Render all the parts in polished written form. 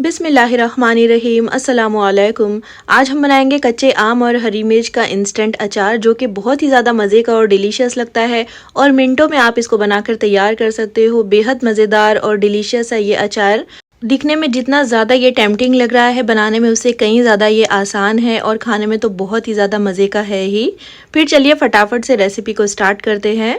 बिस्मिल्लाहिर्रहमानिर्रहीम अस्सलामुअलैकुम। आज हम बनाएंगे कच्चे आम और हरी मिर्च का इंस्टेंट अचार, जो कि बहुत ही ज़्यादा मज़े का और डिलीशियस लगता है और मिनटों में आप इसको बनाकर तैयार कर सकते हो। बेहद मज़ेदार और डिलीशियस है ये अचार। दिखने में जितना ज़्यादा ये टेम्पटिंग लग रहा है, बनाने में उससे कहीं ज़्यादा ये आसान है और खाने में तो बहुत ही ज़्यादा मज़े का है ही। फिर चलिए फटाफट से रेसिपी को स्टार्ट करते हैं।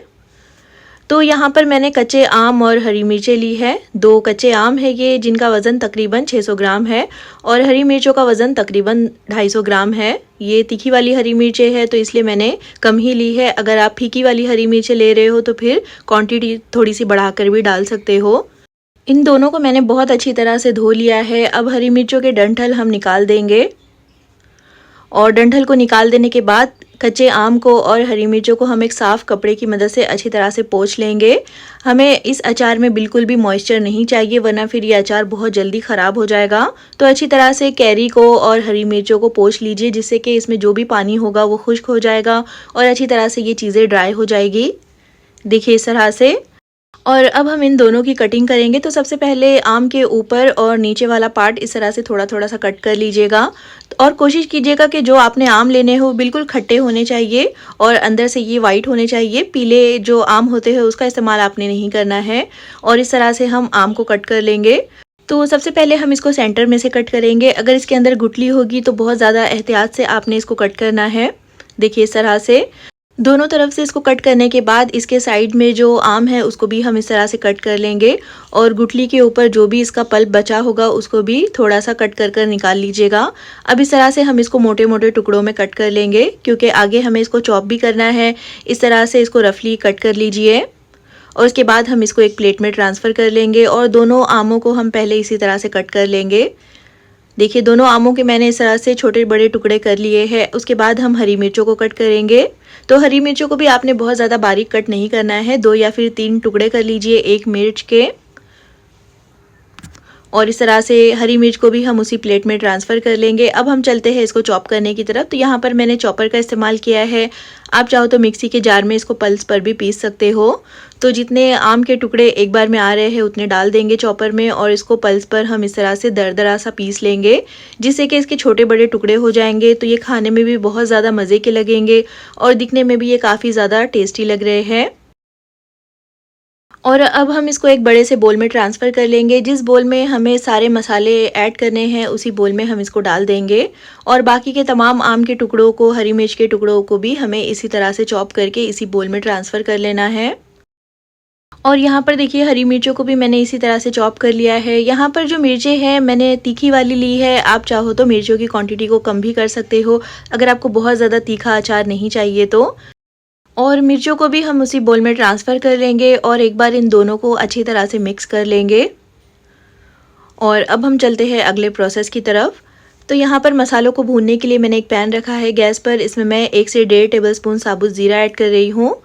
तो यहाँ पर मैंने कच्चे आम और हरी मिर्चें ली है। 2 कच्चे आम है ये, जिनका वज़न तकरीबन 600 ग्राम है और हरी मिर्चों का वज़न तकरीबन 250 ग्राम है। ये तीखी वाली हरी मिर्चें है तो इसलिए मैंने कम ही ली है। अगर आप फीकी वाली हरी मिर्चें ले रहे हो तो फिर क्वांटिटी थोड़ी सी बढ़ाकर भी डाल सकते हो। इन दोनों को मैंने बहुत अच्छी तरह से धो लिया है। अब हरी मिर्चों के डंठल हम निकाल देंगे और डंठल को निकाल देने के बाद कच्चे आम को और हरी मिर्चों को हम एक साफ़ कपड़े की मदद से अच्छी तरह से पोंछ लेंगे। हमें इस अचार में बिल्कुल भी मॉइस्चर नहीं चाहिए, वरना फिर ये अचार बहुत जल्दी ख़राब हो जाएगा। तो अच्छी तरह से कैरी को और हरी मिर्चों को पोंछ लीजिए, जिससे कि इसमें जो भी पानी होगा वो खुश्क हो जाएगा और अच्छी तरह से ये चीज़ें ड्राई हो जाएगी। देखिए इस तरह से। और अब हम इन दोनों की कटिंग करेंगे। तो सबसे पहले आम के ऊपर और नीचे वाला पार्ट इस तरह से थोड़ा थोड़ा सा कट कर लीजिएगा और कोशिश कीजिएगा कि जो आपने आम लेने हो बिल्कुल खट्टे होने चाहिए और अंदर से ये वाइट होने चाहिए। पीले जो आम होते हैं उसका इस्तेमाल आपने नहीं करना है। और इस तरह से हम आम को कट कर लेंगे। तो सबसे पहले हम इसको सेंटर में से कट करेंगे। अगर इसके अंदर गुठली होगी तो बहुत ज़्यादा एहतियात से आपने इसको कट करना है। देखिए इस तरह से दोनों तरफ से इसको कट करने के बाद इसके साइड में जो आम है उसको भी हम इस तरह से कट कर लेंगे और गुठली के ऊपर जो भी इसका पल्प बचा होगा उसको भी थोड़ा सा कट कर निकाल लीजिएगा। अब इस तरह से हम इसको मोटे मोटे टुकड़ों में कट कर लेंगे, क्योंकि आगे हमें इसको चॉप भी करना है। इस तरह से इसको रफली कट कर लीजिए और उसके बाद हम इसको एक प्लेट में ट्रांसफ़र कर लेंगे और दोनों आमों को हम पहले इसी तरह से कट कर लेंगे। देखिए दोनों आमों के मैंने इस तरह से छोटे बड़े टुकड़े कर लिए हैं। उसके बाद हम हरी मिर्चों को कट करेंगे। तो हरी मिर्चों को भी आपने बहुत ज़्यादा बारीक कट नहीं करना है, 2 या फिर 3 टुकड़े कर लीजिए एक मिर्च के। और इस तरह से हरी मिर्च को भी हम उसी प्लेट में ट्रांसफ़र कर लेंगे। अब हम चलते हैं इसको चॉप करने की तरफ। तो यहाँ पर मैंने चॉपर का इस्तेमाल किया है। आप चाहो तो मिक्सी के जार में इसको पल्स पर भी पीस सकते हो। तो जितने आम के टुकड़े एक बार में आ रहे हैं उतने डाल देंगे चॉपर में और इसको पल्स पर हम इस तरह से दरदरा सा पीस लेंगे, जिससे कि इसके छोटे बड़े टुकड़े हो जाएंगे। तो ये खाने में भी बहुत ज़्यादा मज़े के लगेंगे और दिखने में भी ये काफ़ी ज़्यादा टेस्टी लग रहे हैं। और अब हम इसको एक बड़े से बोल में ट्रांसफ़र कर लेंगे। जिस बोल में हमें सारे मसाले ऐड करने हैं उसी बोल में हम इसको डाल देंगे और बाकी के तमाम आम के टुकड़ों को, हरी मिर्च के टुकड़ों को भी हमें इसी तरह से चॉप करके इसी बोल में ट्रांसफ़र कर लेना है। और यहाँ पर देखिए हरी मिर्चों को भी मैंने इसी तरह से चॉप कर लिया है। यहाँ पर जो मिर्चें हैं मैंने तीखी वाली ली है। आप चाहो तो मिर्चों की क्वांटिटी को कम भी कर सकते हो अगर आपको बहुत ज़्यादा तीखा अचार नहीं चाहिए तो। और मिर्चों को भी हम उसी बोल में ट्रांसफ़र कर लेंगे और एक बार इन दोनों को अच्छी तरह से मिक्स कर लेंगे। और अब हम चलते हैं अगले प्रोसेस की तरफ। तो यहाँ पर मसालों को भूनने के लिए मैंने एक पैन रखा है गैस पर। इसमें मैं 1 से 1.5 टेबलस्पून साबुत ज़ीरा ऐड कर रही हूँ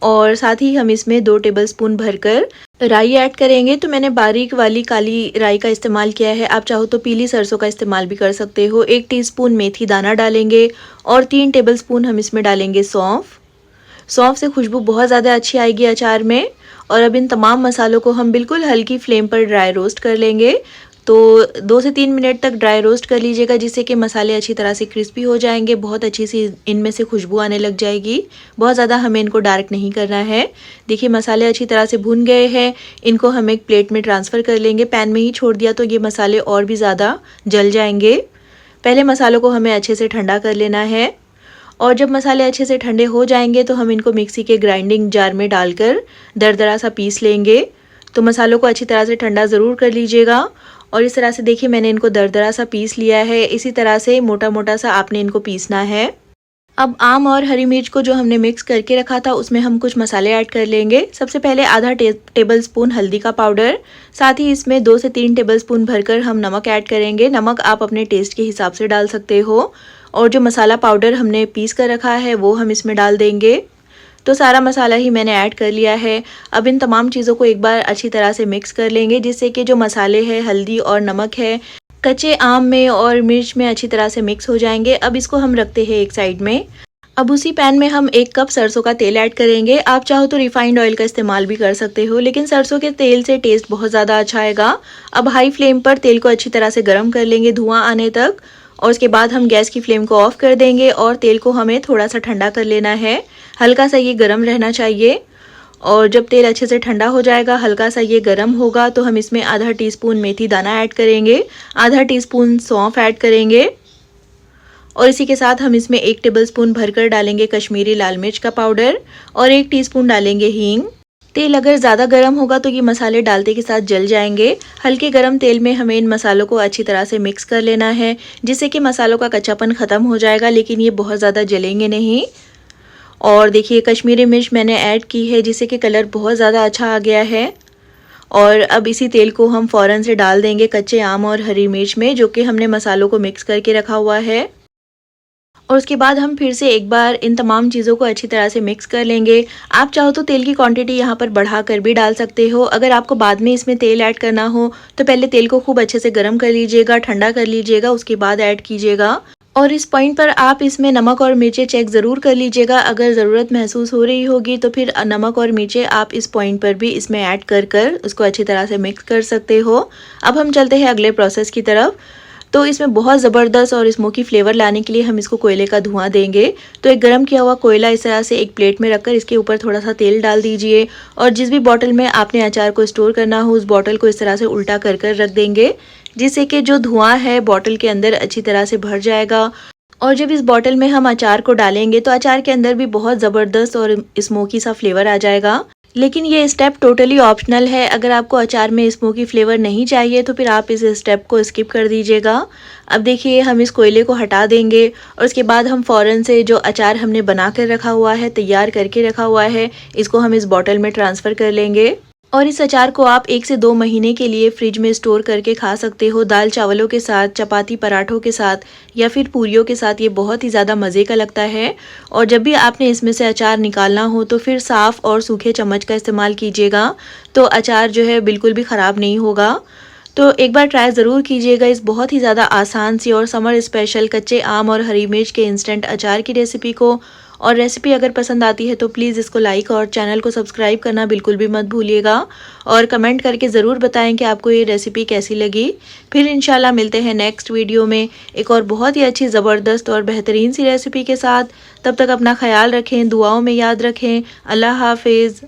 और साथ ही हम इसमें 2 टेबलस्पून भरकर राई ऐड करेंगे। तो मैंने बारीक वाली काली राई का इस्तेमाल किया है। आप चाहो तो पीली सरसों का इस्तेमाल भी कर सकते हो। 1 टीस्पून मेथी दाना डालेंगे और 3 टेबलस्पून हम इसमें डालेंगे सौंफ। सौंफ से खुशबू बहुत ज़्यादा अच्छी आएगी अचार में। और अब इन तमाम मसालों को हम बिल्कुल हल्की फ्लेम पर ड्राई रोस्ट कर लेंगे। तो 2 से 3 मिनट तक ड्राई रोस्ट कर लीजिएगा, जिससे कि मसाले अच्छी तरह से क्रिस्पी हो जाएंगे। बहुत अच्छी सी इनमें से खुशबू आने लग जाएगी। बहुत ज़्यादा हमें इनको डार्क नहीं करना है। देखिए मसाले अच्छी तरह से भुन गए हैं। इनको हम एक प्लेट में ट्रांसफ़र कर लेंगे। पैन में ही छोड़ दिया तो ये मसाले और भी ज़्यादा जल जाएंगे। पहले मसालों को हमें अच्छे से ठंडा कर लेना है और जब मसाले अच्छे से ठंडे हो जाएंगे तो हम इनको मिक्सी के ग्राइंडिंग जार में डालकर दरदरा सा पीस लेंगे। तो मसालों को अच्छी तरह से ठंडा ज़रूर कर लीजिएगा। और इस तरह से देखिए मैंने इनको दरदरा सा पीस लिया है। इसी तरह से मोटा मोटा सा आपने इनको पीसना है। अब आम और हरी मिर्च को जो हमने मिक्स करके रखा था उसमें हम कुछ मसाले ऐड कर लेंगे। सबसे पहले आधा टेबलस्पून हल्दी का पाउडर, साथ ही इसमें 2 से 3 टेबलस्पून भरकर हम नमक ऐड करेंगे। नमक आप अपने टेस्ट के हिसाब से डाल सकते हो। और जो मसाला पाउडर हमने पीस कर रखा है वो हम इसमें डाल देंगे। तो सारा मसाला ही मैंने ऐड कर लिया है। अब इन तमाम चीज़ों को एक बार अच्छी तरह से मिक्स कर लेंगे, जिससे कि जो मसाले हैं, हल्दी और नमक है, कच्चे आम में और मिर्च में अच्छी तरह से मिक्स हो जाएंगे। अब इसको हम रखते हैं एक साइड में। अब उसी पैन में हम 1 कप सरसों का तेल ऐड करेंगे। आप चाहो तो रिफाइंड ऑयल का इस्तेमाल भी कर सकते हो, लेकिन सरसों के तेल से टेस्ट बहुत ज़्यादा अच्छा आएगा। अब हाई फ्लेम पर तेल को अच्छी तरह से गर्म कर लेंगे धुआं आने तक, और उसके बाद हम गैस की फ्लेम को ऑफ कर देंगे और तेल को हमें थोड़ा सा ठंडा कर लेना है। हल्का सा ये गर्म रहना चाहिए, और जब तेल अच्छे से ठंडा हो जाएगा, हल्का सा ये गर्म होगा, तो हम इसमें आधा टीस्पून मेथी दाना ऐड करेंगे, आधा टीस्पून सौंफ ऐड करेंगे, और इसी के साथ हम इसमें 1 टेबलस्पून भरकर डालेंगे कश्मीरी लाल मिर्च का पाउडर और 1 टीस्पून डालेंगे हींग। तेल अगर ज़्यादा गर्म होगा तो ये मसाले डालते के साथ जल जाएंगे। हल्के गरम तेल में हमें इन मसालों को अच्छी तरह से मिक्स कर लेना है, जिससे कि मसालों का कच्चापन ख़त्म हो जाएगा, लेकिन ये बहुत ज़्यादा जलेंगे नहीं। और देखिए कश्मीरी मिर्च मैंने ऐड की है, जिससे कि कलर बहुत ज़्यादा अच्छा आ गया है। और अब इसी तेल को हम फ़ौरन से डाल देंगे कच्चे आम और हरी मिर्च में, जो कि हमने मसालों को मिक्स करके रखा हुआ है। और उसके बाद हम फिर से एक बार इन तमाम चीज़ों को अच्छी तरह से मिक्स कर लेंगे। आप चाहो तो तेल की क्वांटिटी यहाँ पर बढ़ाकर भी डाल सकते हो। अगर आपको बाद में इसमें तेल ऐड करना हो तो पहले तेल को खूब अच्छे से गर्म कर लीजिएगा, ठंडा कर लीजिएगा, उसके बाद ऐड कीजिएगा। और इस पॉइंट पर आप इसमें नमक और मिर्चें चेक ज़रूर कर लीजिएगा। अगर ज़रूरत महसूस हो रही होगी तो फिर नमक और मिर्चें आप इस पॉइंट पर भी इसमें ऐड कर कर उसको अच्छी तरह से मिक्स कर सकते हो। अब हम चलते हैं अगले प्रोसेस की तरफ। तो इसमें बहुत ज़बरदस्त और स्मोकी फ्लेवर लाने के लिए हम इसको कोयले का धुआं देंगे। तो एक गरम किया हुआ कोयला इस तरह से एक प्लेट में रखकर इसके ऊपर थोड़ा सा तेल डाल दीजिए, और जिस भी बॉटल में आपने अचार को स्टोर करना हो उस बॉटल को इस तरह से उल्टा कर कर रख देंगे, जिससे कि जो धुआं है बॉटल के अंदर अच्छी तरह से भर जाएगा। और जब इस बॉटल में हम अचार को डालेंगे तो अचार के अंदर भी बहुत ज़बरदस्त और स्मोकी सा फ्लेवर आ जाएगा। लेकिन ये स्टेप टोटली ऑप्शनल है। अगर आपको अचार में स्मोकी फ्लेवर नहीं चाहिए तो फिर आप इस स्टेप को स्किप कर दीजिएगा। अब देखिए हम इस कोयले को हटा देंगे, और उसके बाद हम फ़ौरन से जो अचार हमने बना कर रखा हुआ है, तैयार करके रखा हुआ है, इसको हम इस बॉटल में ट्रांसफ़र कर लेंगे। और इस अचार को आप 1 से 2 महीने के लिए फ्रिज में स्टोर करके खा सकते हो, दाल चावलों के साथ, चपाती पराठों के साथ या फिर पूरियों के साथ। ये बहुत ही ज़्यादा मज़े का लगता है। और जब भी आपने इसमें से अचार निकालना हो तो फिर साफ़ और सूखे चम्मच का इस्तेमाल कीजिएगा, तो अचार जो है बिल्कुल भी ख़राब नहीं होगा। तो एक बार ट्राई ज़रूर कीजिएगा इस बहुत ही ज़्यादा आसान सी और समर स्पेशल कच्चे आम और हरी मिर्च के इंस्टेंट अचार की रेसिपी को। और रेसिपी अगर पसंद आती है तो प्लीज़ इसको लाइक और चैनल को सब्सक्राइब करना बिल्कुल भी मत भूलिएगा, और कमेंट करके ज़रूर बताएं कि आपको ये रेसिपी कैसी लगी। फिर इंशाल्लाह मिलते हैं नेक्स्ट वीडियो में एक और बहुत ही अच्छी ज़बरदस्त और बेहतरीन सी रेसिपी के साथ। तब तक अपना ख्याल रखें, दुआओं में याद रखें। अल्लाह हाफिज़।